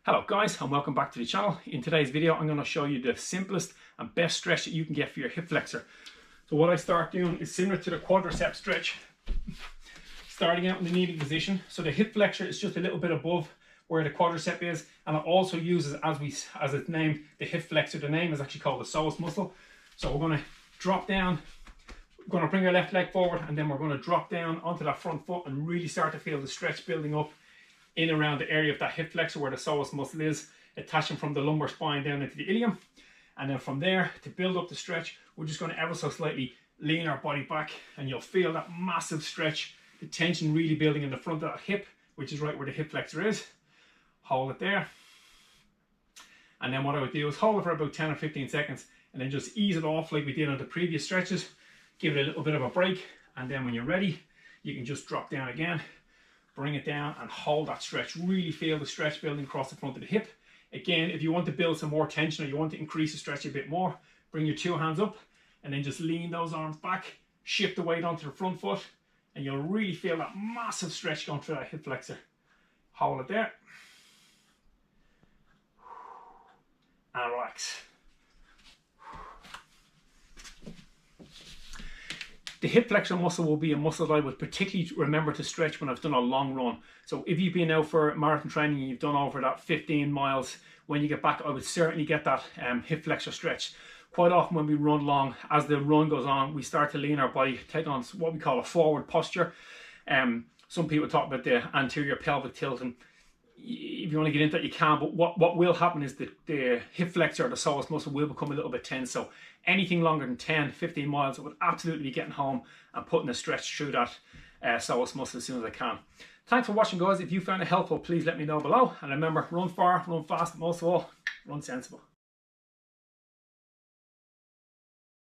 Hello guys, and welcome back to the channel. In today's video I'm going to show you the simplest and best stretch that you can get for your hip flexor. So what I start doing is similar to the quadricep stretch, starting out in the kneeling position. So the hip flexor is just a little bit above where the quadricep is, and it also uses, as it's named, the hip flexor. The name is actually called the psoas muscle. So we're going to drop down, we're going to bring our left leg forward, and then we're going to drop down onto that front foot and really start to feel the stretch building up in around the area of that hip flexor where the psoas muscle is, attaching from the lumbar spine down into the ilium. And then from there, to build up the stretch, we're just going to ever so slightly lean our body back, and you'll feel that massive stretch, the tension really building in the front of that hip, which is right where the hip flexor is. Hold it there. And then what I would do is hold it for about 10 or 15 seconds and then just ease it off like we did on the previous stretches. Give it a little bit of a break, and then when you're ready, you can just drop down again. Bring it down and hold that stretch. Really feel the stretch building across the front of the hip. Again, if you want to build some more tension or you want to increase the stretch a bit more, bring your two hands up and then just lean those arms back, shift the weight onto the front foot, and you'll really feel that massive stretch going through that hip flexor. Hold it there. And relax. The hip flexor muscle will be a muscle that I would particularly remember to stretch when I've done a long run. So if you've been out for marathon training and you've done over that 15 miles, when you get back, I would certainly get that hip flexor stretch. Quite often when we run long, as the run goes on, we start to lean our body, take on what we call a forward posture. Some people talk about the anterior pelvic tilt, and if you want to get into that, you can, but what will happen is that the hip flexor, the psoas muscle, will become a little bit tense. So anything longer than 10, 15 miles, I would absolutely be getting home and putting a stretch through that psoas muscle as soon as I can. Thanks for watching, guys. If you found it helpful, please let me know below. And remember, run far, run fast, but most of all, run sensible.